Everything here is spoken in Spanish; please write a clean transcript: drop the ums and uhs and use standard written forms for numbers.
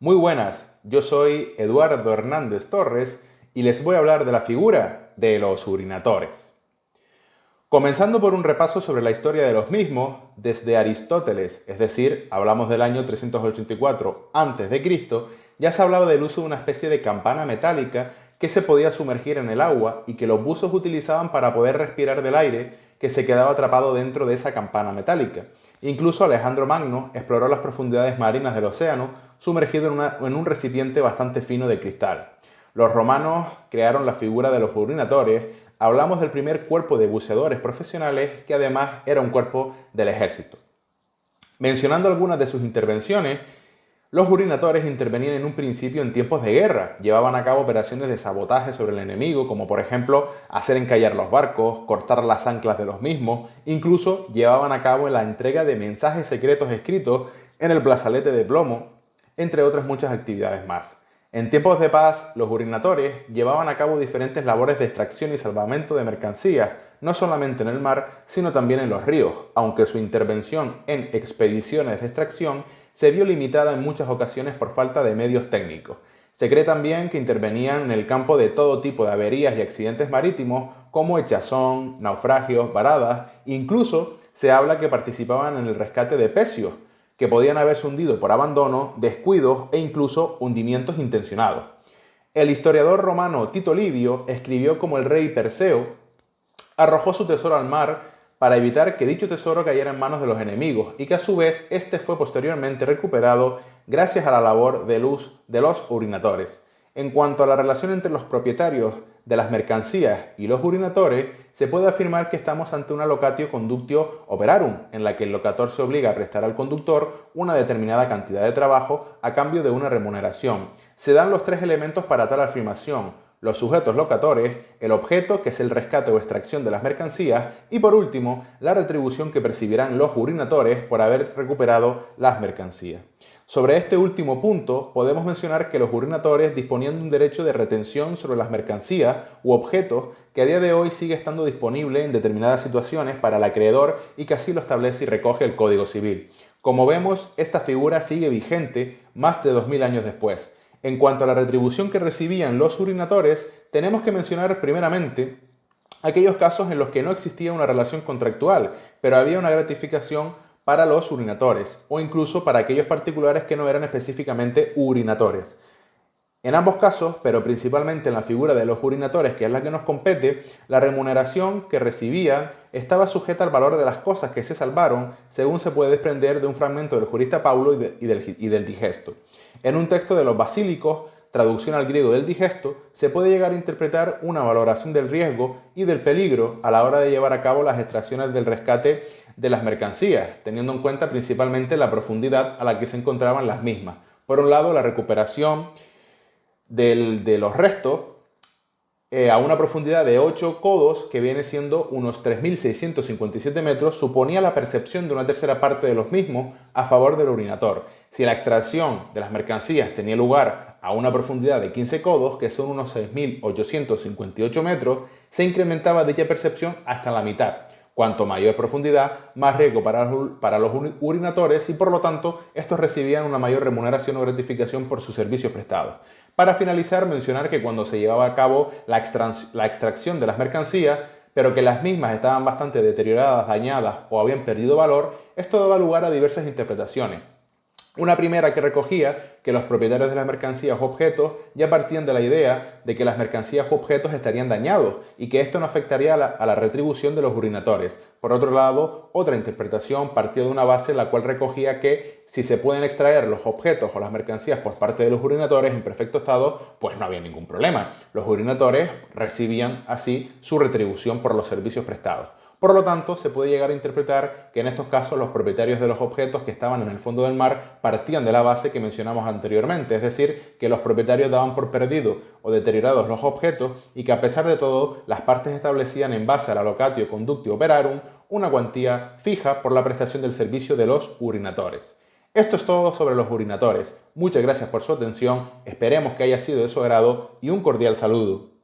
Muy buenas, yo soy Eduardo Hernández Torres y les voy a hablar de la figura de los urinatores. Comenzando por un repaso sobre la historia de los mismos, desde Aristóteles, es decir, hablamos del año 384 a.C., ya se hablaba del uso de una especie de campana metálica que se podía sumergir en el agua y que los buzos utilizaban para poder respirar del aire que se quedaba atrapado dentro de esa campana metálica. Incluso Alejandro Magno exploró las profundidades marinas del océano sumergido en un recipiente bastante fino de cristal. Los romanos crearon la figura de los urinatores. Hablamos del primer cuerpo de buceadores profesionales que además era un cuerpo del ejército. Mencionando algunas de sus intervenciones, los urinatores intervenían en un principio en tiempos de guerra, llevaban a cabo operaciones de sabotaje sobre el enemigo, como por ejemplo hacer encallar los barcos, cortar las anclas de los mismos, incluso llevaban a cabo la entrega de mensajes secretos escritos en el brazalete de plomo, entre otras muchas actividades más. En tiempos de paz, los urinatores llevaban a cabo diferentes labores de extracción y salvamento de mercancías, no solamente en el mar, sino también en los ríos, aunque su intervención en expediciones de extracción se vio limitada en muchas ocasiones por falta de medios técnicos. Se cree también que intervenían en el campo de todo tipo de averías y accidentes marítimos, como echazón, naufragios, varadas, incluso se habla que participaban en el rescate de pecios, que podían haberse hundido por abandono, descuidos e incluso hundimientos intencionados. El historiador romano Tito Livio escribió cómo el rey Perseo arrojó su tesoro al mar para evitar que dicho tesoro cayera en manos de los enemigos y que a su vez este fue posteriormente recuperado gracias a la labor de los urinatores. En cuanto a la relación entre los propietarios de las mercancías y los urinatores, se puede afirmar que estamos ante una locatio conductio operarum, en la que el locator se obliga a prestar al conductor una determinada cantidad de trabajo a cambio de una remuneración. Se dan los tres elementos para tal afirmación: los sujetos locatores, el objeto, que es el rescate o extracción de las mercancías, y por último, la retribución que percibirán los urinatores por haber recuperado las mercancías. Sobre este último punto, podemos mencionar que los urinatores disponían de un derecho de retención sobre las mercancías u objetos que a día de hoy sigue estando disponible en determinadas situaciones para el acreedor y que así lo establece y recoge el Código Civil. Como vemos, esta figura sigue vigente más de 2000 años después. En cuanto a la retribución que recibían los urinatores, tenemos que mencionar primeramente aquellos casos en los que no existía una relación contractual, pero había una gratificación para los urinatores, o incluso para aquellos particulares que no eran específicamente urinatores. En ambos casos, pero principalmente en la figura de los urinatores, que es la que nos compete, la remuneración que recibían estaba sujeta al valor de las cosas que se salvaron, según se puede desprender de un fragmento del jurista Paulo y del Digesto. En un texto de los Basílicos, traducción al griego del Digesto, se puede llegar a interpretar una valoración del riesgo y del peligro a la hora de llevar a cabo las extracciones del rescate de las mercancías, teniendo en cuenta principalmente la profundidad a la que se encontraban las mismas. Por un lado, la recuperación de los restos a una profundidad de 8 codos, que viene siendo unos 3.657 metros, suponía la percepción de una tercera parte de los mismos a favor del urinator. Si la extracción de las mercancías tenía lugar a una profundidad de 15 codos, que son unos 6.858 metros, se incrementaba dicha percepción hasta la mitad. Cuanto mayor profundidad, más riesgo para los urinatores y por lo tanto estos recibían una mayor remuneración o gratificación por sus servicios prestados. Para finalizar, mencionar que cuando se llevaba a cabo la extracción de las mercancías, pero que las mismas estaban bastante deterioradas, dañadas o habían perdido valor, esto daba lugar a diversas interpretaciones. Una primera que recogía que los propietarios de las mercancías u objetos ya partían de la idea de que las mercancías u objetos estarían dañados y que esto no afectaría a la retribución de los urinatores. Por otro lado, otra interpretación partía de una base en la cual recogía que si se pueden extraer los objetos o las mercancías por parte de los urinatores en perfecto estado, pues no había ningún problema. Los urinatores recibían así su retribución por los servicios prestados. Por lo tanto, se puede llegar a interpretar que en estos casos los propietarios de los objetos que estaban en el fondo del mar partían de la base que mencionamos anteriormente, es decir, que los propietarios daban por perdido o deteriorados los objetos y que a pesar de todo las partes establecían en base a la locatio conductio operarum una cuantía fija por la prestación del servicio de los urinatores. Esto es todo sobre los urinatores. Muchas gracias por su atención, esperemos que haya sido de su agrado y un cordial saludo.